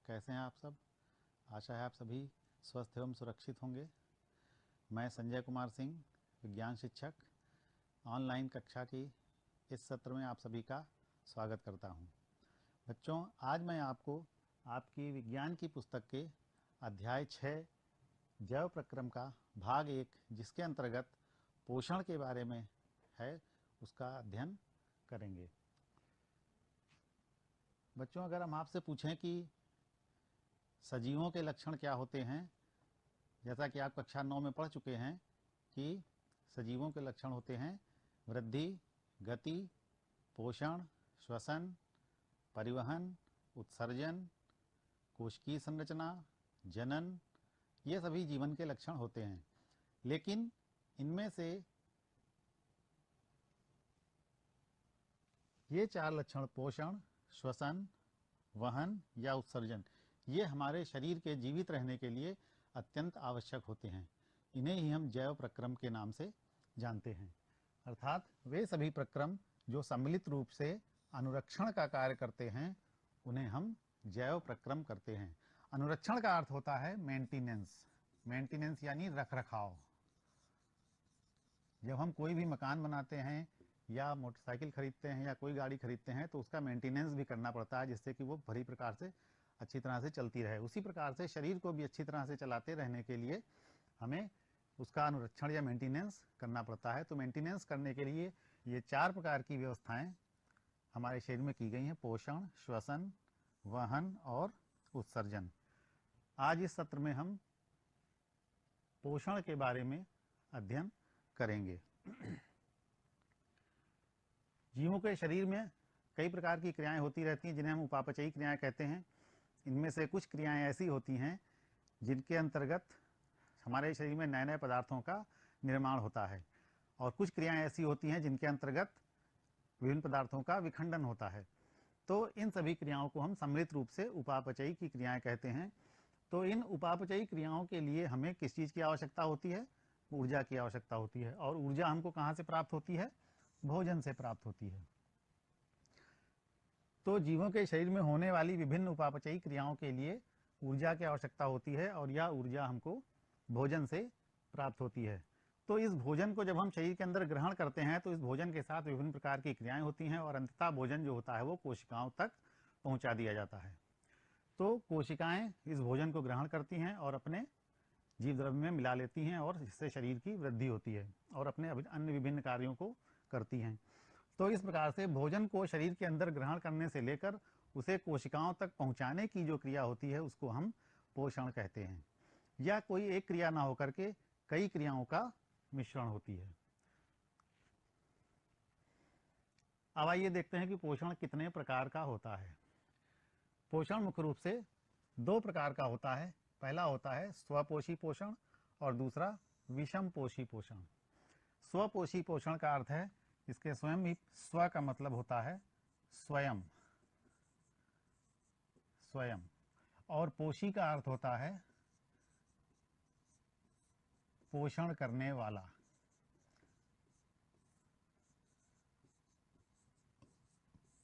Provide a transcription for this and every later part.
कैसे हैं आप सब। आशा है आप सभी स्वस्थ एवं सुरक्षित होंगे। मैं संजय कुमार सिंह, विज्ञान शिक्षक, ऑनलाइन कक्षा की इस सत्र में आप सभी का स्वागत करता हूं। बच्चों, आज मैं आपको आपकी विज्ञान की पुस्तक के अध्याय 6 जैव प्रक्रम का भाग 1, जिसके अंतर्गत पोषण के बारे में है, उसका अध्ययन करेंगे। बच्चों, अगर हम आपसे पूछें कि सजीवों के लक्षण क्या होते हैं, जैसा कि आप कक्षा 9 में पढ़ चुके हैं कि सजीवों के लक्षण होते हैं वृद्धि, गति, पोषण, श्वसन, परिवहन, उत्सर्जन, कोशिकीय संरचना, जनन, ये सभी जीवन के लक्षण होते हैं। लेकिन इनमें से ये 4 लक्षण पोषण, श्वसन, वहन या उत्सर्जन, ये हमारे शरीर के जीवित रहने के लिए अत्यंत आवश्यक होते हैं। इन्हें ही हम जैव प्रक्रम के नाम से जानते हैं। अर्थात वे सभी प्रक्रम जो सम्मिलित रूप से अनुरक्षण का कार्य करते हैं, उन्हें हम जैव प्रक्रम करते हैं। अनुरक्षण का अर्थ होता है मेंटेनेंस। मेंटेनेंस यानी रखरखाव। जब हम कोई भी मकान बनाते हैं या मोटरसाइकिल खरीदते हैं या कोई गाड़ी खरीदते हैं तो उसका मेंटेनेंस भी करना पड़ता है, जिससे कि वो भली प्रकार से अच्छी तरह से चलती रहे। उसी प्रकार से शरीर को भी अच्छी तरह से चलाते रहने के लिए हमें उसका अनुरक्षण या मेंटेनेंस करना पड़ता है। तो मेंटेनेंस करने के लिए ये 4 प्रकार की व्यवस्थाएं हमारे शरीर में की गई हैं: पोषण, श्वसन, वहन और उत्सर्जन। आज इस सत्र में हम पोषण के बारे में अध्ययन करेंगे। जीवों के शरीर में कई प्रकार की क्रियाएं होती रहती हैं, जिन्हें हम उपापचयी क्रियाएं कहते हैं। इनमें से कुछ क्रियाएं ऐसी होती हैं जिनके अंतर्गत हमारे शरीर में नए नए पदार्थों का निर्माण होता है, और कुछ क्रियाएं ऐसी होती हैं जिनके अंतर्गत विभिन्न पदार्थों का विखंडन होता है। तो इन सभी क्रियाओं को हम सम्मिलित रूप से उपापचयी की क्रियाएं कहते हैं। तो इन उपापचयी क्रियाओं के लिए हमें किस चीज़ की आवश्यकता होती है? ऊर्जा की आवश्यकता होती है। और ऊर्जा हमको कहाँ से प्राप्त होती है? भोजन से प्राप्त होती है। तो जीवों के शरीर में होने वाली विभिन्न उपापचयी क्रियाओं के लिए ऊर्जा की आवश्यकता होती है, और यह ऊर्जा हमको भोजन से प्राप्त होती है। तो इस भोजन को जब हम शरीर के अंदर ग्रहण करते हैं तो इस भोजन के साथ विभिन्न प्रकार की क्रियाएं होती हैं, और अंततः भोजन जो होता है वो कोशिकाओं तक पहुंचा दिया जाता है। तो कोशिकाएं इस भोजन को ग्रहण करती हैं और अपने जीव द्रव्य में मिला लेती हैं, और इससे शरीर की वृद्धि होती है और अपने अन्य विभिन्न कार्यों को करती हैं। तो इस प्रकार से भोजन को शरीर के अंदर ग्रहण करने से लेकर उसे कोशिकाओं तक पहुंचाने की जो क्रिया होती है उसको हम पोषण कहते हैं। या कोई एक क्रिया ना होकर के कई क्रियाओं का मिश्रण होती है। अब आइए देखते हैं कि पोषण कितने प्रकार का होता है। पोषण मुख्य रूप से 2 प्रकार का होता है। पहला होता है स्वपोषी पोषण और दूसरा विषम पोषी पोषण। स्वपोषी पोषण का अर्थ है इसके स्वयं ही स्व का मतलब होता है स्वयं, स्वयं, और पोषी का अर्थ होता है पोषण करने वाला।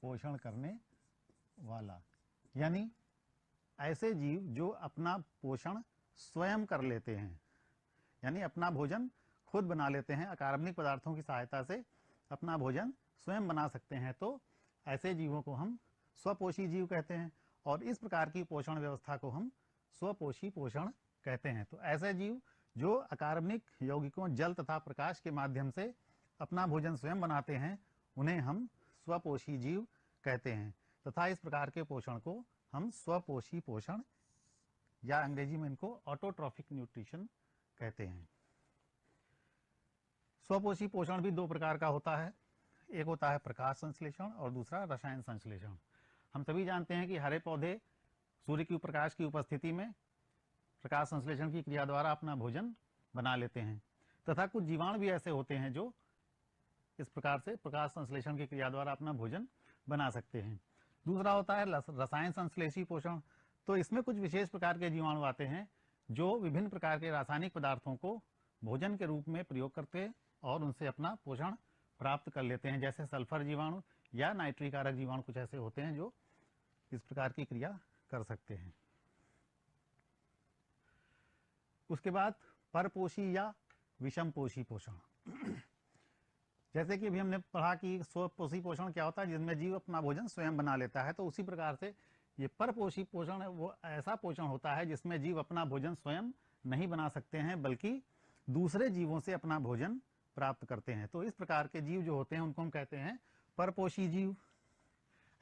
पोषण करने वाला यानी ऐसे जीव जो अपना पोषण स्वयं कर लेते हैं, यानी अपना भोजन खुद बना लेते हैं, अकार्बनिक पदार्थों की सहायता से अपना भोजन स्वयं बना सकते हैं। तो ऐसे जीवों को हम स्वपोषी जीव कहते हैं, और इस प्रकार की पोषण व्यवस्था को हम स्वपोषी पोषण कहते हैं। तो ऐसे जीव जो अकार्बनिक यौगिकों, जल तथा प्रकाश के माध्यम से अपना भोजन स्वयं बनाते हैं, उन्हें हम स्वपोषी जीव कहते हैं। तथा इस प्रकार के पोषण को हम स्वपोषी पोषण या अंग्रेजी में इनको ऑटोट्रॉफिक न्यूट्रिशन कहते हैं। स्वपोषी पोषण भी 2 प्रकार का होता है। एक होता है प्रकाश संश्लेषण और दूसरा रसायन संश्लेषण। हम सभी जानते हैं कि हरे पौधे सूर्य की प्रकाश की उपस्थिति में प्रकाश संश्लेषण की क्रिया द्वारा अपना भोजन बना लेते हैं, तथा कुछ जीवाणु भी ऐसे होते हैं जो इस प्रकार से प्रकाश संश्लेषण की क्रिया द्वारा अपना भोजन बना सकते हैं। दूसरा होता है रसायन संश्लेषी पोषण। तो इसमें कुछ विशेष प्रकार के जीवाणु आते हैं जो विभिन्न प्रकार के रासायनिक पदार्थों को भोजन के रूप में प्रयोग करते हैं और उनसे अपना पोषण प्राप्त कर लेते हैं। जैसे सल्फर जीवाणु या नाइट्रिक कारक जीवाणु कुछ ऐसे होते हैं जो इस प्रकार की क्रिया कर सकते हैं। उसके बाद परपोषी या विषमपोषी पोषण। जैसे कि अभी हमने पढ़ा कि स्वपोषी पोषण क्या होता है, जिसमें जीव अपना भोजन स्वयं बना लेता है, तो उसी प्रकार से ये परपोषी पोषण है वो ऐसा पोषण होता है जिसमें जीव अपना भोजन स्वयं नहीं बना सकते हैं, बल्कि दूसरे जीवों से अपना भोजन प्राप्त करते हैं। तो इस प्रकार के जीव जो होते हैं उनको हम कहते हैं परपोषी जीव।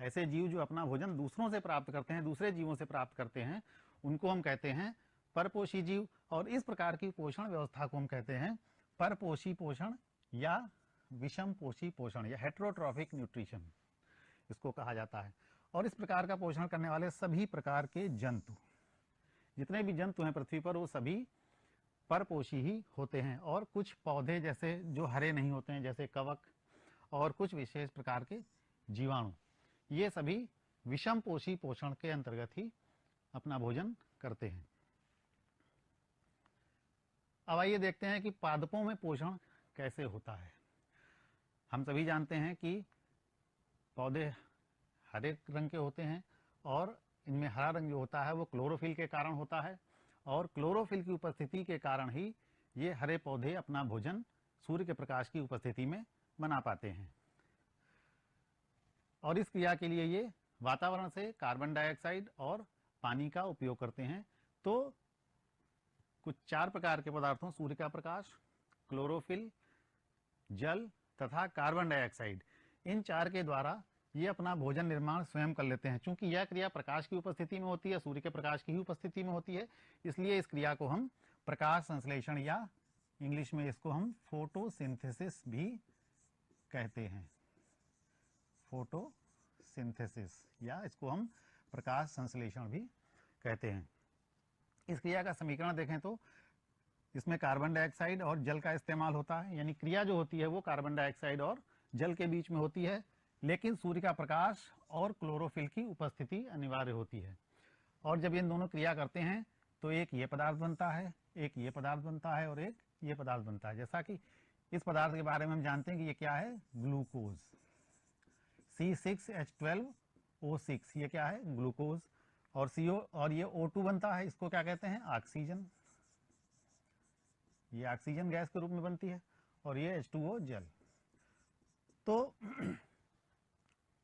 ऐसे जीव जो अपना भोजन दूसरों से प्राप्त करते हैं, दूसरे जीवों से प्राप्त करते हैं, उनको हम कहते हैं परपोषी जीव। और इस प्रकार की पोषण व्यवस्था को हम कहते हैं परपोषी पोषण या विषमपोषी पोषण या हेटेरोट्रॉफिक न्यूट्रिशन इसको कहा जाता है। और इस प्रकार का पोषण करने वाले सभी प्रकार के जंतु, जितने भी जंतु हैं पृथ्वी पर, वो सभी परपोषी ही होते हैं। और कुछ पौधे जैसे जो हरे नहीं होते हैं, जैसे कवक और कुछ विशेष प्रकार के जीवाणु, ये सभी विषमपोषी पोषण के अंतर्गत ही अपना भोजन करते हैं। अब आइए देखते हैं कि पादपों में पोषण कैसे होता है। हम सभी जानते हैं कि पौधे हरे रंग के होते हैं और इनमें हरा रंग जो होता है वो क्लोरोफिल के कारण होता है, और क्लोरोफिल की उपस्थिति के कारण ही ये हरे पौधे अपना भोजन सूर्य के प्रकाश की उपस्थिति में बना पाते हैं। और इस क्रिया के लिए ये वातावरण से कार्बन डाइऑक्साइड और पानी का उपयोग करते हैं। तो कुछ 4 प्रकार के पदार्थों, सूर्य का प्रकाश, क्लोरोफिल, जल तथा कार्बन डाइऑक्साइड, इन 4 के द्वारा ये अपना भोजन निर्माण स्वयं कर लेते हैं। चूंकि यह क्रिया प्रकाश की उपस्थिति में होती है, सूर्य के प्रकाश की ही उपस्थिति में होती है, इसलिए इस क्रिया को हम प्रकाश संश्लेषण या इंग्लिश में इसको हम फोटोसिंथेसिस भी कहते हैं। फोटोसिंथेसिस या इसको हम प्रकाश संश्लेषण भी कहते हैं। इस क्रिया का समीकरण देखें तो इसमें कार्बन डाइऑक्साइड और जल का इस्तेमाल होता है, यानी क्रिया जो होती है वो कार्बन डाइऑक्साइड और जल के बीच में होती है, लेकिन सूर्य का प्रकाश और क्लोरोफिल की उपस्थिति अनिवार्य होती है। और जब इन दोनों क्रिया करते हैं तो एक ये पदार्थ बनता है, एक ये पदार्थ बनता है और एक ये पदार्थ बनता है। जैसा कि इस पदार्थ के बारे में हम जानते हैं कि ये क्या है, ग्लूकोज, C6H12O6, ये क्या है, ग्लूकोज। और CO और ये O2 बनता है, इसको क्या कहते हैं, ऑक्सीजन, ये ऑक्सीजन गैस के रूप में बनती है, और ये H2O जल। तो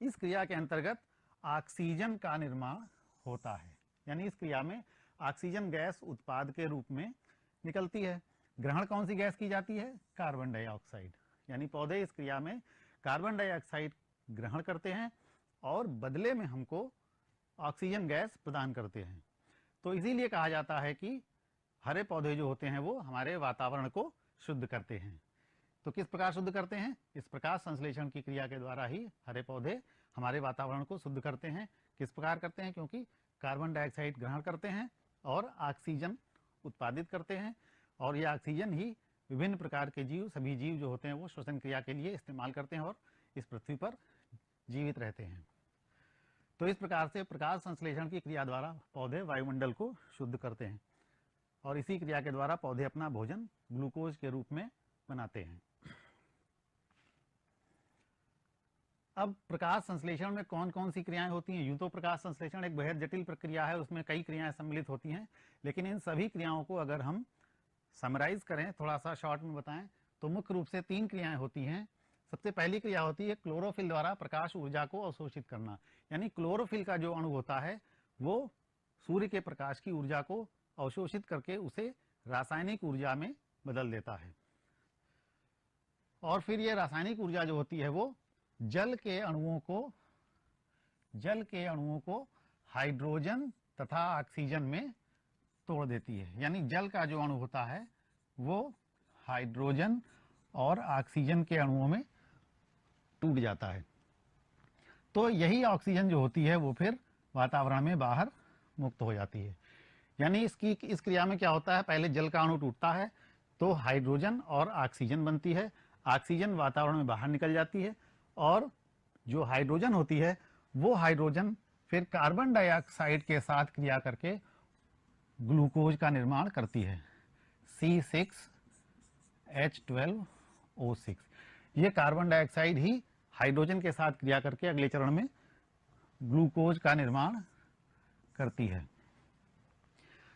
इस क्रिया के अंतर्गत ऑक्सीजन का निर्माण होता है, यानी इस क्रिया में ऑक्सीजन गैस उत्पाद के रूप में निकलती है। ग्रहण कौन सी गैस की जाती है, कार्बन डाइऑक्साइड, यानी पौधे इस क्रिया में कार्बन डाइऑक्साइड ग्रहण करते हैं और बदले में हमको ऑक्सीजन गैस प्रदान करते हैं। तो इसीलिए कहा जाता है कि हरे पौधे जो होते हैं वो हमारे वातावरण को शुद्ध करते हैं। तो किस प्रकार शुद्ध करते हैं, इस प्रकाश संश्लेषण की क्रिया के द्वारा ही हरे पौधे हमारे वातावरण को शुद्ध करते हैं। किस प्रकार करते हैं, क्योंकि कार्बन डाइऑक्साइड ग्रहण करते हैं और ऑक्सीजन उत्पादित करते हैं, और यह ऑक्सीजन ही विभिन्न प्रकार के जीव, सभी जीव जो होते हैं वो श्वसन क्रिया के लिए इस्तेमाल करते हैं और इस पृथ्वी पर जीवित रहते हैं। तो इस प्रकार से प्रकाश संश्लेषण की क्रिया द्वारा पौधे वायुमंडल को शुद्ध करते हैं, और इसी क्रिया के द्वारा पौधे अपना भोजन ग्लूकोज के रूप में बनाते हैं। अब प्रकाश संश्लेषण में कौन कौन सी क्रियाएं होती हैं। यूं तो प्रकाश संश्लेषण एक बेहद जटिल प्रक्रिया है, उसमें कई क्रियाएं सम्मिलित होती हैं, लेकिन इन सभी क्रियाओं को अगर हम समराइज करें, थोड़ा सा शॉर्ट में बताएं, तो मुख्य रूप से 3 क्रियाएं होती हैं। सबसे पहली क्रिया होती है क्लोरोफिल द्वारा प्रकाश ऊर्जा को अवशोषित करना, यानी क्लोरोफिल का जो अणु होता है वो सूर्य के प्रकाश की ऊर्जा को अवशोषित करके उसे रासायनिक ऊर्जा में बदल देता है। और फिर ये रासायनिक ऊर्जा जो होती है वो जल के अणुओं को हाइड्रोजन तथा ऑक्सीजन में तोड़ देती है, यानी जल का जो अणु होता है वो हाइड्रोजन और ऑक्सीजन के अणुओं में टूट जाता है। तो यही ऑक्सीजन जो होती है वो फिर वातावरण में बाहर मुक्त हो जाती है। यानी इस क्रिया में क्या होता है, पहले जल का अणु टूटता है तो हाइड्रोजन और ऑक्सीजन बनती है, ऑक्सीजन वातावरण में बाहर निकल जाती है, और जो हाइड्रोजन होती है वो हाइड्रोजन फिर कार्बन डाइऑक्साइड के साथ क्रिया करके ग्लूकोज का निर्माण करती है, C6H12O6। ये कार्बन डाइऑक्साइड ही हाइड्रोजन के साथ क्रिया करके अगले चरण में ग्लूकोज का निर्माण करती है।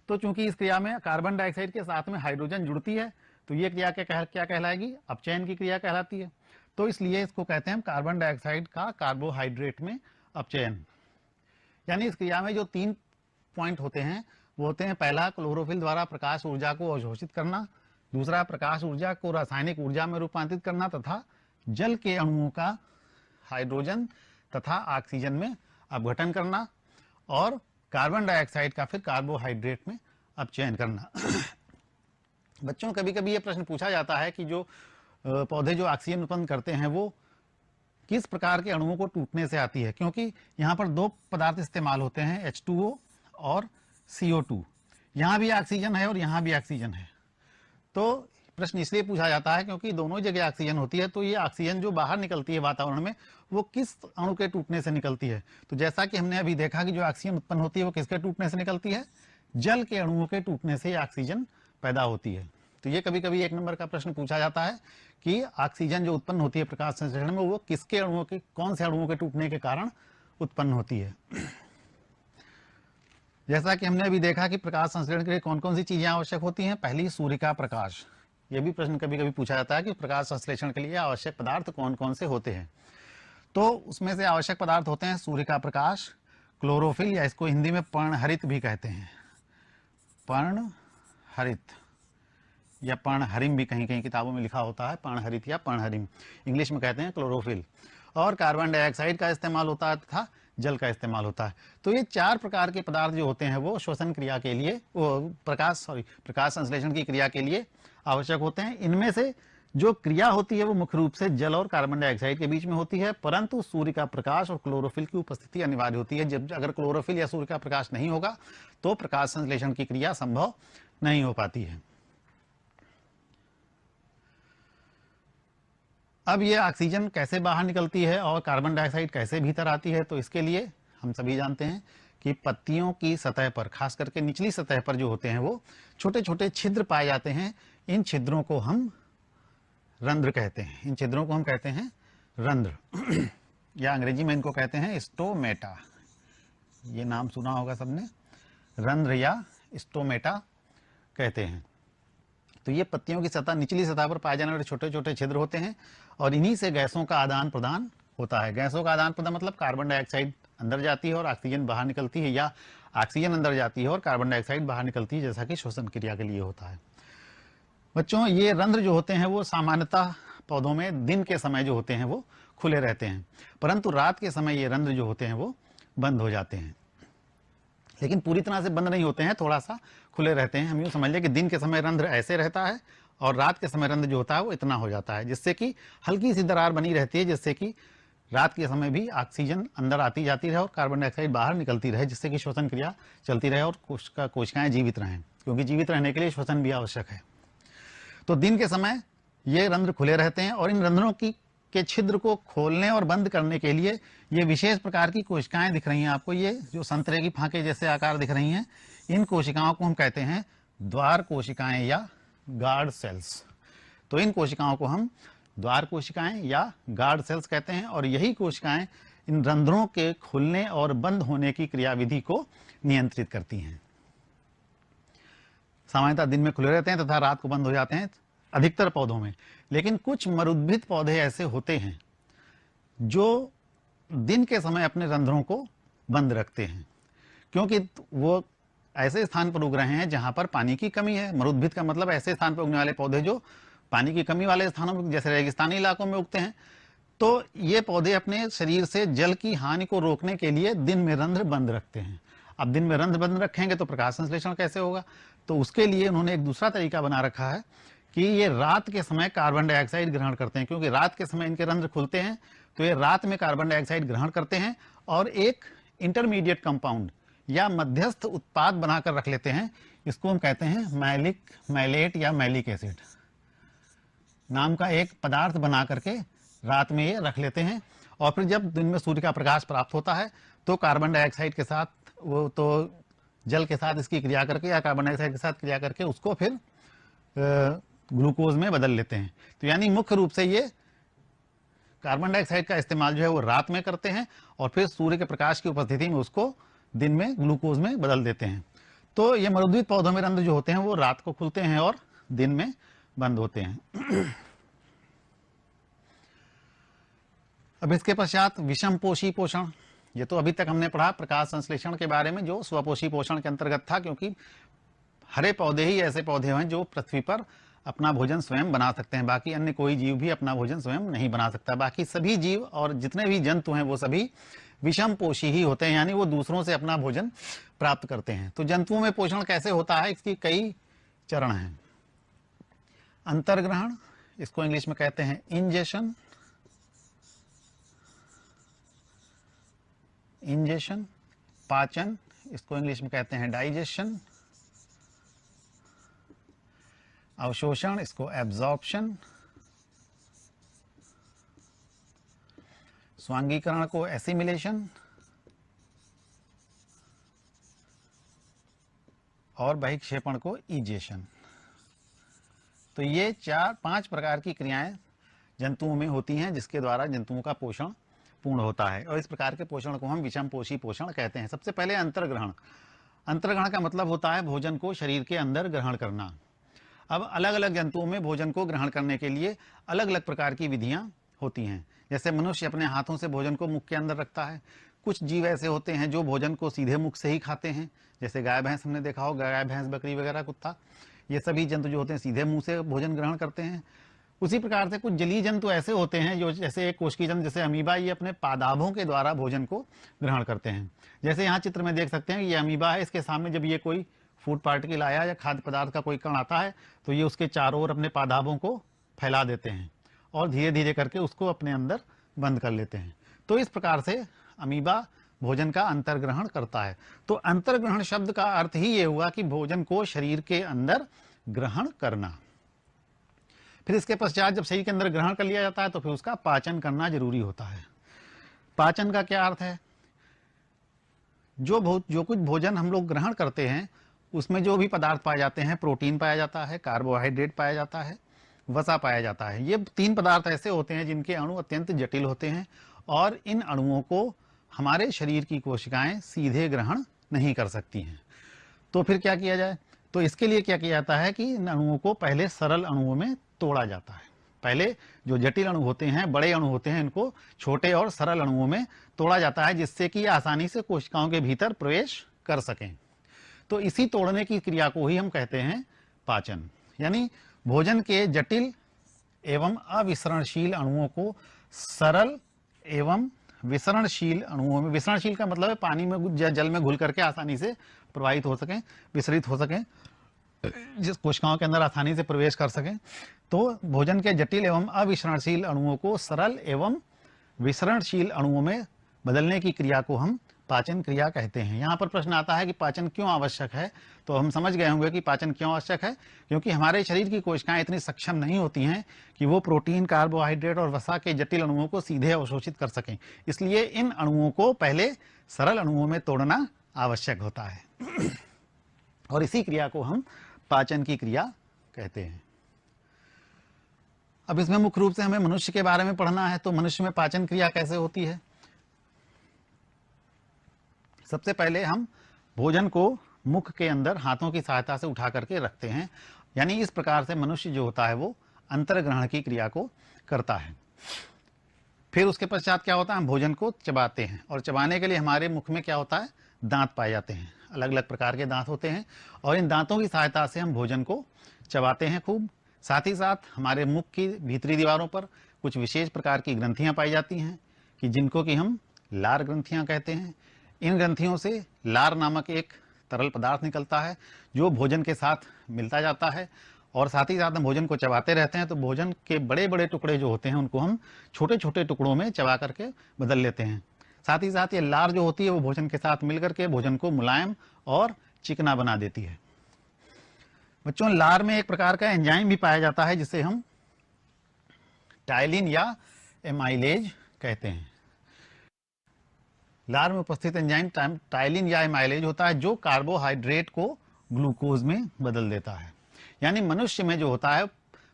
तो चूंकि इस क्रिया में कार्बन डाइऑक्साइड के साथ में हाइड्रोजन जुड़ती है, तो ये क्रिया क्या कहलाएगी? अपचयन की क्रिया कहलाती है। तो इसलिए इसको कहते हैं कार्बन डाइऑक्साइड का कार्बोहाइड्रेट में अपचयन। यानी इस क्रिया में जो 3 पॉइंट होते हैं वो होते हैं, पहला क्लोरोफिल द्वारा प्रकाश ऊर्जा को अवशोषित करना, दूसरा प्रकाश ऊर्जा को रासायनिक ऊर्जा में रूपांतरित करना, तथा जल के अणुओं का हाइड्रोजन तथा ऑक्सीजन में अपघटन करना, और कार्बन डाइऑक्साइड का फिर कार्बोहाइड्रेट में अपचयन करना। बच्चों, कभी कभी ये प्रश्न पूछा जाता है कि जो पौधे जो ऑक्सीजन उत्पन्न करते हैं वो किस प्रकार के अणुओं को टूटने से आती है, क्योंकि यहाँ पर 2 पदार्थ इस्तेमाल होते हैं, H2O और CO2। यहाँ भी ऑक्सीजन है और यहाँ भी ऑक्सीजन है। तो प्रश्न इसलिए पूछा जाता है क्योंकि दोनों जगह ऑक्सीजन होती है, तो ये ऑक्सीजन जो बाहर निकलती है वातावरण में वो किस अणु के टूटने से निकलती है। तो जैसा कि हमने अभी देखा कि जो ऑक्सीजन उत्पन्न होती है वो किसके टूटने से निकलती है? जल के अणुओं के टूटने से ऑक्सीजन पैदा होती है। तो ये कभी कभी 1 नंबर का प्रश्न पूछा जाता है कि ऑक्सीजन जो उत्पन्न होती है प्रकाश संश्लेषण में, वो किसके अणुओं के, कौन से अणुओं के टूटने के कारण उत्पन्न होती है। जैसा कि हमने अभी देखा कि प्रकाश संश्लेषण के लिए कौन कौन सी चीजें आवश्यक होती हैं। पहली, सूर्य का प्रकाश। यह भी प्रश्न कभी कभी पूछा जाता है कि प्रकाश संश्लेषण के लिए आवश्यक पदार्थ कौन कौन से होते हैं। तो उसमें से आवश्यक पदार्थ होते हैं सूर्य का प्रकाश, क्लोरोफिल, या इसको हिंदी में पर्णहरित भी कहते हैं, पर्णहरित या पर्णहरिम भी कहीं कहीं किताबों में लिखा होता है, पर्णहरित या पर्णहरिम, इंग्लिश में कहते हैं क्लोरोफिल। और कार्बन डाइऑक्साइड का इस्तेमाल होता है तथा जल का इस्तेमाल होता है। तो ये 4 प्रकार के पदार्थ जो होते हैं वो श्वसन क्रिया के लिए, वो प्रकाश संश्लेषण की क्रिया के लिए आवश्यक होते हैं। इनमें से जो क्रिया होती है वो मुख्य रूप से जल और कार्बन डाइऑक्साइड के बीच में होती है, परंतु सूर्य का प्रकाश और क्लोरोफिल की उपस्थिति अनिवार्य होती है। जब अगर क्लोरोफिल या सूर्य का प्रकाश नहीं होगा तो प्रकाश संश्लेषण की क्रिया संभव नहीं हो पाती है। अब ये ऑक्सीजन कैसे बाहर निकलती है और कार्बन डाइऑक्साइड कैसे भीतर आती है, तो इसके लिए हम सभी जानते हैं कि पत्तियों की सतह पर, खास करके निचली सतह पर जो होते हैं वो छोटे छोटे छिद्र पाए जाते हैं। इन छिद्रों को हम रंध्र कहते हैं। इन छिद्रों को हम कहते हैं रंध्र या अंग्रेजी में इनको कहते हैं स्टोमेटा। ये नाम सुना होगा सबने, रंध्र या स्टोमेटा कहते हैं। तो ये पत्तियों की सतह, निचली सतह पर पाए जाने वाले छोटे छोटे छिद्र होते हैं और इन्हीं से गैसों का आदान प्रदान होता है। गैसों का आदान प्रदान मतलब कार्बन डाइऑक्साइड अंदर जाती है और ऑक्सीजन बाहर निकलती है, या ऑक्सीजन अंदर जाती है और कार्बन डाइऑक्साइड बाहर निकलती है, जैसा कि श्वसन क्रिया के लिए होता है। बच्चों, ये रंध्र जो होते हैं वो सामान्यतः पौधों में दिन के समय जो होते हैं वो खुले रहते हैं, परंतु रात के समय ये रंध्र जो होते हैं वो बंद हो जाते हैं। लेकिन पूरी तरह से बंद नहीं होते हैं, थोड़ा सा खुले रहते हैं। हम यूँ समझ लें कि दिन के समय रंध्र ऐसे रहता है और रात के समय रंध्र जो होता है वो इतना हो जाता है, जिससे कि हल्की सी दरार बनी रहती है, जिससे कि रात के समय भी ऑक्सीजन अंदर आती जाती रहे और कार्बन डाइऑक्साइड बाहर निकलती रहे, जिससे कि श्वसन क्रिया चलती रहे और कोशिकाएं जीवित रहें, क्योंकि जीवित रहने के लिए श्वसन भी आवश्यक है। तो दिन के समय ये रंध्र खुले रहते हैं और इन रंध्रों के छिद्र को खोलने और बंद करने के लिए ये विशेष प्रकार की कोशिकाएं दिख रही हैं आपको। ये जो संतरे की फांके जैसे आकार दिख रही हैं, इन कोशिकाओं को हम कहते हैं द्वार कोशिकाएं या गार्ड सेल्स। तो इन कोशिकाओं को हम द्वार कोशिकाएं या गार्ड सेल्स कहते हैं और यही कोशिकाएं इन रंध्रों के खुलने और बंद होने की क्रियाविधि को नियंत्रित करती हैं। सामान्यतः दिन में खुले रहते हैं तथा रात को बंद हो जाते हैं अधिकतर पौधों में, लेकिन कुछ मरुद्भिद पौधे ऐसे होते हैं जो दिन के समय अपने रंध्रों को बंद रखते हैं, क्योंकि वो ऐसे स्थान पर उग रहे हैं जहां पर पानी की कमी है। मरुद्भिद का मतलब ऐसे स्थान पर उगने वाले पौधे जो पानी की कमी वाले स्थानों में, जैसे रेगिस्तानी इलाकों में उगते हैं। तो ये पौधे अपने शरीर से जल की हानि को रोकने के लिए दिन में रंध्र बंद रखते हैं। अब दिन में रंध्र बंद रखेंगे तो प्रकाश संश्लेषण कैसे होगा? तो उसके लिए उन्होंने एक दूसरा तरीका बना रखा है कि ये रात के समय कार्बन डाइऑक्साइड ग्रहण करते हैं, क्योंकि रात के समय इनके रंध्र खुलते हैं, तो ये रात में कार्बन डाइऑक्साइड ग्रहण करते हैं और एक इंटरमीडिएट कंपाउंड या मध्यस्थ उत्पाद बनाकर रख लेते हैं। इसको हम कहते हैं मैलेट या मैलिक एसिड नाम का एक पदार्थ बना करके रात में ये रख लेते हैं। और फिर जब दिन में सूर्य का प्रकाश प्राप्त होता है तो कार्बन डाइऑक्साइड के साथ, वो तो जल के साथ इसकी क्रिया करके या कार्बन डाइऑक्साइड के साथ क्रिया करके उसको फिर ग्लूकोज में बदल लेते हैं। तो यानी मुख्य रूप से ये कार्बन डाइऑक्साइड का इस्तेमाल जो है वो रात में करते हैं और फिर सूर्य के प्रकाश की उपस्थिति में उसको दिन में ग्लूकोज में बदल देते हैं। तो ये मरुद्वीप पौधों में रंध्र जो होते हैं वो रात को खुलते हैं और दिन में बंद होते हैं। अब इसके पश्चात विषमपोषी पोषण, ये तो अभी तक हमने पढ़ा प्रकाश संश्लेषण के बारे में, जो स्वपोषी पोषण के अंतर्गत था, क्योंकि हरे पौधे ही ऐसे पौधे हैं जो पृथ्वी पर अपना भोजन स्वयं बना सकते हैं, बाकी अन्य कोई जीव भी अपना भोजन स्वयं नहीं बना सकता। बाकी सभी जीव और जितने भी जंतु हैं वो सभी विषमपोषी ही होते हैं, यानी वो दूसरों से अपना भोजन प्राप्त करते हैं। तो जंतुओं में पोषण कैसे होता है, इसकी कई चरण हैं। अंतर्ग्रहण, इसको इंग्लिश में कहते हैं इंजेशन, इंजेशन, पाचन, इसको इंग्लिश में कहते हैं डाइजेशन, अवशोषण, इसको एब्जॉर्प्शन, स्वांगीकरण को एसिमिलेशन और बहिक्षेपण को ईजेशन। तो ये 4-5 प्रकार की क्रियाएं जंतुओं में होती हैं जिसके द्वारा जंतुओं का पोषण पूर्ण होता है, और इस प्रकार के पोषण को हम विषमपोषी पोषण कहते हैं। सबसे पहले अंतर्ग्रहण। अंतर्ग्रहण का मतलब होता है भोजन को शरीर के अंदर ग्रहण करना। अब अलग अलग जंतुओं में भोजन को ग्रहण करने के लिए अलग अलग प्रकार की विधियां होती हैं। जैसे मनुष्य अपने हाथों से भोजन को मुख के अंदर रखता है। कुछ जीव ऐसे होते हैं जो भोजन को सीधे मुख से ही खाते हैं, जैसे गाय भैंस हमने देखा हो, गाय भैंस बकरी वगैरह कुत्ता, ये सभी जंतु जो होते हैं सीधे मुंह से भोजन ग्रहण करते हैं। उसी प्रकार से कुछ जलीय जंतु ऐसे होते हैं जो जैसे एक कोशिकी जंतु जैसे अमीबा, ये अपने पादाभों के द्वारा भोजन को ग्रहण करते हैं। जैसे यहाँ चित्र में देख सकते हैं ये अमीबा है, इसके सामने जब ये कोई फूड पार्टिकल आया या खाद्य पदार्थ का कोई कण आता है तो ये उसके चारों ओर अपने पादाभों को फैला देते हैं और धीरे धीरे करके उसको अपने अंदर बंद कर लेते हैं। तो इस प्रकार से अमीबा भोजन का अंतर्ग्रहण करता है। तो अंतर्ग्रहण शब्द का अर्थ ही ये हुआ कि भोजन को शरीर के अंदर ग्रहण करना। फिर इसके पश्चात जब शरीर के अंदर ग्रहण कर लिया जाता है तो फिर उसका पाचन करना जरूरी होता है। पाचन का क्या अर्थ है, जो कुछ भोजन हम लोग ग्रहण करते हैं उसमें जो भी पदार्थ पाए जाते हैं, प्रोटीन पाया जाता है, कार्बोहाइड्रेट पाया जाता है, वसा पाया जाता है। ये 3 पदार्थ ऐसे होते हैं जिनके अणु अत्यंत जटिल होते हैं और इन अणुओं को हमारे शरीर की कोशिकाएं सीधे ग्रहण नहीं कर सकती हैं। तो फिर क्या किया जाए, तो इसके लिए क्या किया जाता है कि इन अणुओं को पहले सरल अणुओं में तोड़ा जाता है। पहले जो जटिल अणु होते हैं, बड़े अणु होते हैं, इनको छोटे और सरल अणुओं में तोड़ा जाता है जिससे कि आसानी से कोशिकाओं के भीतर प्रवेश कर सकें। तो इसी तोड़ने की क्रिया को ही हम कहते हैं पाचन। यानी भोजन के जटिल एवं अविसरणशील अणुओं को सरल एवं विसरणशील अणुओं में, विसरणशील का मतलब है पानी में जल में घुल करके आसानी से प्रवाहित हो सकें, विसरित हो सकें, जिस कोशिकाओं के अंदर आसानी से प्रवेश कर सकें। तो भोजन के जटिल एवं अविसरणशील अणुओं को सरल एवं विसरणशील अणुओं में बदलने की क्रिया को हम पाचन क्रिया कहते हैं। यहाँ पर प्रश्न आता है कि पाचन क्यों आवश्यक है, तो हम समझ गए होंगे कि पाचन क्यों आवश्यक है, क्योंकि हमारे शरीर की कोशिकाएं इतनी सक्षम नहीं होती हैं कि वो प्रोटीन, कार्बोहाइड्रेट और वसा के जटिल अणुओं को सीधे अवशोषित कर सकें। इसलिए इन अणुओं को पहले सरल अणुओं में तोड़ना आवश्यक होता है और इसी क्रिया को हम पाचन की क्रिया कहते हैं। अब इसमें मुख्य रूप से हमें मनुष्य के बारे में पढ़ना है। तो मनुष्य में पाचन क्रिया कैसे होती है, सबसे पहले हम भोजन को मुख के अंदर हाथों की सहायता से उठा करके रखते हैं। यानी इस प्रकार से मनुष्य जो होता है वो अंतर्ग्रहण की क्रिया को करता है। फिर उसके पश्चात क्या होता है, हम भोजन को चबाते हैं और चबाने के लिए हमारे मुख में क्या होता है, दांत पाए जाते हैं। अलग अलग प्रकार के दांत होते हैं और इन दांतों की सहायता से हम भोजन को चबाते हैं खूब। साथ ही साथ हमारे मुख की भीतरी दीवारों पर कुछ विशेष प्रकार की ग्रंथियां पाई जाती हैं कि जिनको कि हम लार ग्रंथियां कहते हैं। इन ग्रंथियों से लार नामक एक तरल पदार्थ निकलता है जो भोजन के साथ मिलता जाता है और साथ ही साथ हम भोजन को चबाते रहते हैं। तो भोजन के बड़े बड़े टुकड़े जो होते हैं उनको हम छोटे छोटे टुकड़ों में चबा करके बदल लेते हैं। साथ ही साथ ये लार जो होती है वो भोजन के साथ मिल करके भोजन को मुलायम और चिकना बना देती है। बच्चों, लार में एक प्रकार का एंजाइम भी पाया जाता है जिसे हम टाइलिन या एमाइलेज कहते हैं। लार में उपस्थित एंजाइम टाइलिन या एमाइलेज होता है जो कार्बोहाइड्रेट को ग्लूकोज में बदल देता है। यानी मनुष्य में जो होता है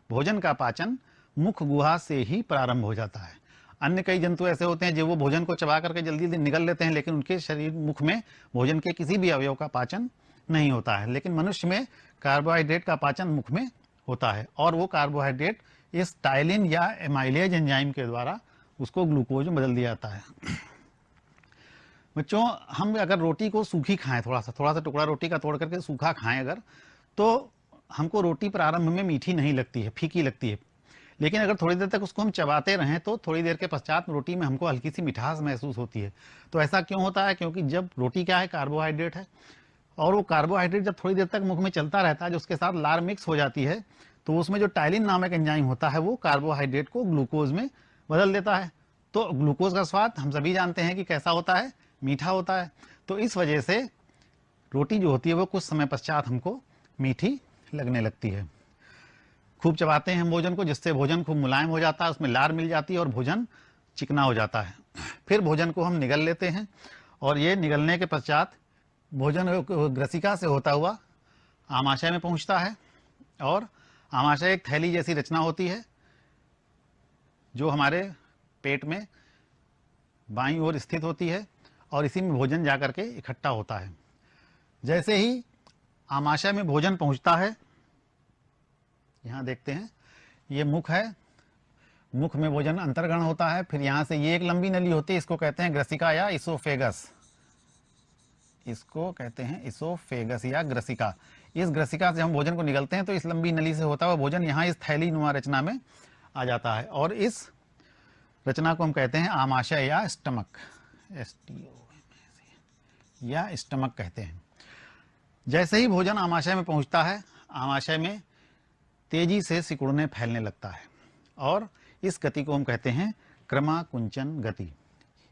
भोजन का पाचन मुख गुहा से ही प्रारंभ हो जाता है। अन्य कई जंतु ऐसे होते हैं जो वो भोजन को चबा करके जल्दी जल्दी निगल लेते हैं, लेकिन उनके शरीर मुख में भोजन के किसी भी अवयव का पाचन नहीं होता है, लेकिन मनुष्य में कार्बोहाइड्रेट का पाचन मुख में होता है और वो कार्बोहाइड्रेट इस टाइलिन या एमाइलेज एंजाइम के द्वारा उसको ग्लूकोज में बदल दिया जाता है। बच्चों, हम अगर रोटी को सूखी खाएं, थोड़ा सा टुकड़ा रोटी का तोड़ करके सूखा खाएं अगर, तो हमको रोटी प्रारंभ में मीठी नहीं लगती है, फीकी लगती है, लेकिन अगर थोड़ी देर तक उसको हम चबाते रहें तो थोड़ी देर के पश्चात रोटी में हमको हल्की सी मिठास महसूस होती है। तो ऐसा क्यों होता है? क्योंकि जब रोटी क्या है, कार्बोहाइड्रेट है, और वो कार्बोहाइड्रेट जब थोड़ी देर तक मुख में चलता रहता है, जो उसके साथ लार मिक्स हो जाती है, तो उसमें जो टाइलिन नामक एंजाइम होता है वो कार्बोहाइड्रेट को ग्लूकोज में बदल देता है। तो ग्लूकोज का स्वाद हम सभी जानते हैं कि कैसा होता है, मीठा होता है। तो इस वजह से रोटी जो होती है वो कुछ समय पश्चात हमको मीठी लगने लगती है। खूब चबाते हैं हम भोजन को, जिससे भोजन खूब मुलायम हो जाता है, उसमें लार मिल जाती है और भोजन चिकना हो जाता है। फिर भोजन को हम निगल लेते हैं और ये निगलने के पश्चात भोजन ग्रसिका से होता हुआ आमाशय में पहुंचता है और आमाशय एक थैली जैसी रचना होती है जो हमारे पेट में बाईं ओर स्थित होती है और इसी में भोजन जाकर के इकट्ठा होता है। जैसे ही आमाशय में भोजन पहुंचता है, यहाँ देखते हैं ये मुख है, मुख में भोजन अंतर्गण होता है। फिर यहाँ से ये एक लंबी नली होती है, इसको कहते हैं ग्रसिका या इसोफेगस, इसको कहते हैं इसोफेगस या ग्रसिका। इस ग्रसिका से हम भोजन को निगलते हैं तो इस लंबी नली से होता हुआ भोजन यहाँ इस थैली नुमा रचना में आ जाता है और इस रचना को हम कहते हैं आमाशय या स्टमक, या स्टमक कहते हैं। जैसे ही भोजन आमाशय में पहुंचता है, आमाशय में तेजी से सिकुड़ने फैलने लगता है और इस गति को हम कहते हैं क्रमाकुंचन गति।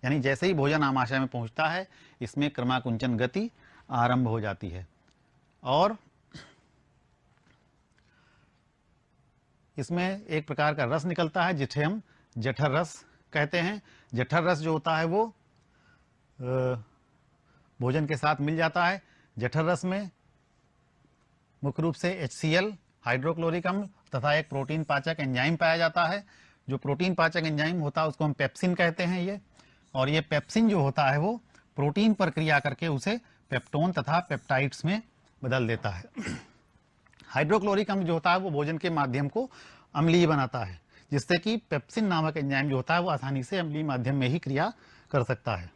यानी जैसे ही भोजन आमाशय में पहुंचता है, इसमें क्रमाकुंचन गति आरंभ हो जाती है और इसमें एक प्रकार का रस निकलता है जिसे हम जठर रस कहते हैं। जठर रस जो होता है वो भोजन के साथ मिल जाता है। जठर रस में मुख्य रूप से HCl, हाइड्रोक्लोरिक अम्ल तथा एक प्रोटीन पाचक एंजाइम पाया जाता है। जो प्रोटीन पाचक एंजाइम होता है उसको हम पेप्सिन कहते हैं ये, और ये पेप्सिन जो होता है वो प्रोटीन पर क्रिया करके उसे पेप्टोन तथा पेप्टाइड्स में बदल देता है। हाइड्रोक्लोरिक अम्ल जो होता है वो भोजन के माध्यम को अम्लीय बनाता है, जिससे कि पेप्सिन नामक एंजाइम जो होता है वो आसानी से अम्लीय माध्यम में ही क्रिया कर सकता है।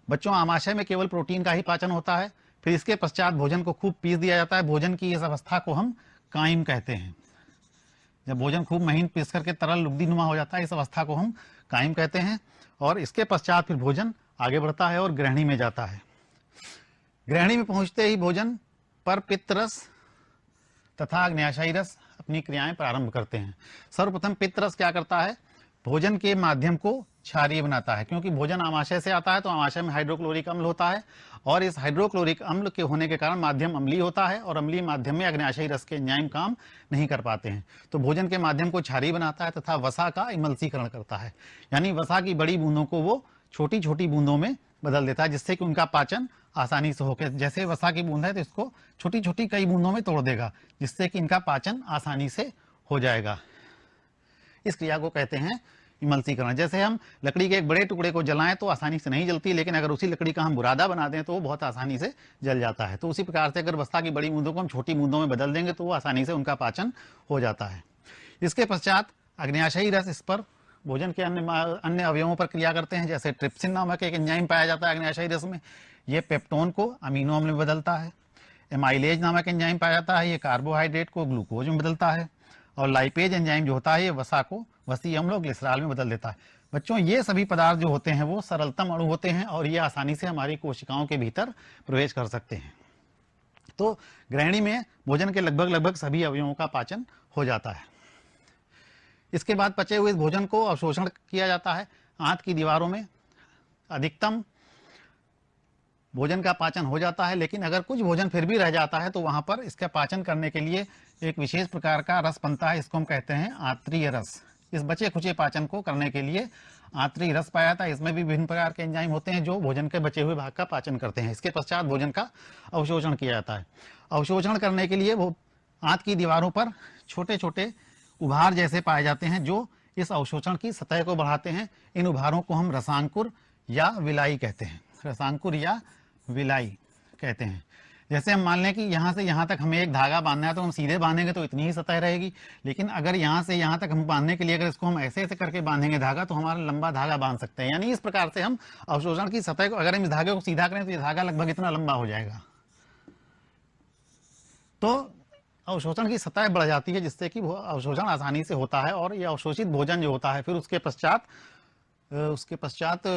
बच्चों, आमाशय में केवल प्रोटीन का ही पाचन होता है। फिर इसके पश्चात भोजन को खूब पीस दिया जाता है। भोजन की इस अवस्था को हम काइम कहते हैं। जब भोजन खूब महीन पीस करके तरल लुगदीनुमा हो जाता है, इस अवस्था को हम काइम कहते हैं। और इसके पश्चात फिर भोजन आगे बढ़ता है और ग्रहणी में जाता है। ग्रहणी में पहुंचते ही भोजन पर पित्त रस तथा अग्न्याशयी रस अपनी क्रियाएं प्रारंभ करते हैं। सर्वप्रथम पित्त रस क्या करता है, भोजन के माध्यम को क्षारीय बनाता है। क्योंकि भोजन आमाशय से आता है तो आमाशय में हाइड्रोक्लोरिक अम्ल होता है और इस हाइड्रोक्लोरिक अम्ल के होने के कारण माध्यम अम्लीय होता है और अम्लीय माध्यम में अग्न्याशयी रस के एंजाइम काम नहीं कर पाते हैं। तो भोजन के माध्यम को क्षारीय बनाता है तथा वसा का इमल्सीकरण करता है, यानी वसा की बड़ी बूंदों को वो छोटी छोटी बूंदों में बदल देता है, जिससे कि उनका पाचन आसानी से होकर, जैसे वसा की बूंद है तो इसको छोटी छोटी कई बूंदों में तोड़ देगा, जिससे कि इनका पाचन आसानी से हो जाएगा। इस क्रिया को कहते हैं इमल्सीकरण। जैसे हम लकड़ी के एक बड़े टुकड़े को जलाएं तो आसानी से नहीं जलती, लेकिन अगर उसी लकड़ी का हम बुरादा बना दें तो वो बहुत आसानी से जल जाता है। तो उसी प्रकार से अगर वसा की बड़ी बूंदों को हम छोटी बूंदों में बदल देंगे तो वो आसानी से उनका पाचन हो जाता है। इसके पश्चात अग्न्याशयी रस इस पर भोजन के अन्य अवयवों पर क्रिया करते हैं। जैसे ट्रिप्सिन नामक एक एंजाइम पाया जाता है अग्न्याशयी रस में, ये पेप्टोन को अमीनो अम्ल में बदलता है। एमाइलेज नामक एंजाइम पाया जाता है, ये कार्बोहाइड्रेट को ग्लूकोज में बदलता है। और लाइपेज एंजाइम जो होता है ये वसा को वसी अम्ल और ग्लिसरॉल में बदल देता है। बच्चों, ये सभी पदार्थ जो होते हैं वो सरलतम अणु होते हैं और ये आसानी से हमारी कोशिकाओं के भीतर प्रवेश कर सकते हैं। तो ग्रहणी में भोजन के लगभग सभी अवयवों का पाचन हो जाता है। इसके बाद पचे हुए इस भोजन को अवशोषण किया जाता है। आंत की दीवारों में अधिकतम भोजन का पाचन हो जाता है, लेकिन अगर कुछ भोजन फिर भी रह जाता है तो वहां पर इसका पाचन करने के लिए एक विशेष प्रकार का रस बनता है, इसको हम कहते हैं आंत्रीय रस। इस बचे खुचे पाचन को करने के लिए आंतरिक रस पाया जाता है। इसमें भी विभिन्न प्रकार के एंजाइम होते हैं जो भोजन के बचे हुए भाग का पाचन करते हैं। इसके पश्चात भोजन का अवशोषण किया जाता है। अवशोषण करने के लिए वो आंत की दीवारों पर छोटे छोटे उभार जैसे पाए जाते हैं जो इस अवशोषण की सतह को बढ़ाते हैं। इन उभारों को हम रसांकुर या विलाई कहते हैं, रसांकुर या विलाई कहते हैं। जैसे हम मान लें कि यहाँ से यहाँ तक हमें एक धागा बांधना है, तो हम सीधे बांधेंगे तो इतनी ही सतह रहेगी, लेकिन अगर यहाँ से यहाँ तक हम बांधने के लिए अगर इसको हम ऐसे ऐसे करके बांधेंगे धागा, तो हमारा लंबा धागा बांध सकते हैं। यानी इस प्रकार से हम अवशोषण की सतह को, अगर हम इस धागे को सीधा करें तो ये धागा लगभग इतना लंबा हो जाएगा। तो अवशोषण की सतह बढ़ जाती है, जिससे कि अवशोषण आसानी से होता है, और ये अवशोषित भोजन जो होता है फिर उसके पश्चात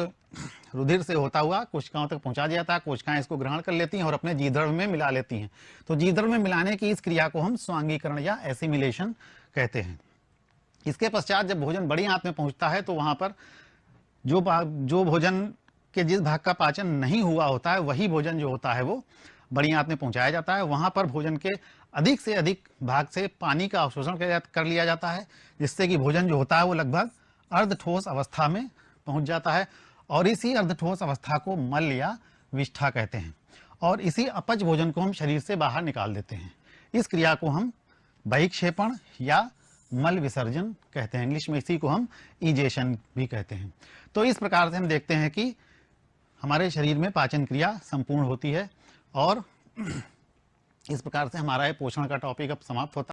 रुधिर से होता हुआ कोशिकाओं तक पहुंचा दिया जाता है। कोशिकाएं इसको ग्रहण कर लेती हैं और अपने जीवद्रव्य में मिला लेती हैं। तो जीवद्रव्य में मिलाने की इस क्रिया को हम स्वांगीकरण या एसिमिलेशन कहते हैं। इसके पश्चात जब भोजन बड़ी आंत में पहुंचता है, तो वहां पर जो भोजन के जिस भाग का पाचन नहीं हुआ होता है, वही भोजन जो होता है वो बड़ी आंत में पहुंचाया जाता है। वहां पर भोजन के अधिक से अधिक भाग से पानी का अवशोषण कर लिया जाता है, जिससे कि भोजन जो होता है वो लगभग अर्धठोस अवस्था में पहुंच जाता है, और इसी अर्धठोस अवस्था को मल या विष्ठा कहते हैं। और इसी अपच भोजन को हम शरीर से बाहर निकाल देते हैं। इस क्रिया को हम बहिक्षेपण या मल विसर्जन कहते हैं। इंग्लिश में इसी को हम इजेशन भी कहते हैं। तो इस प्रकार से हम देखते हैं कि हमारे शरीर में पाचन क्रिया संपूर्ण होती है, और इस प्रकार से हमारा ये पोषण का टॉपिक अब समाप्त होता है।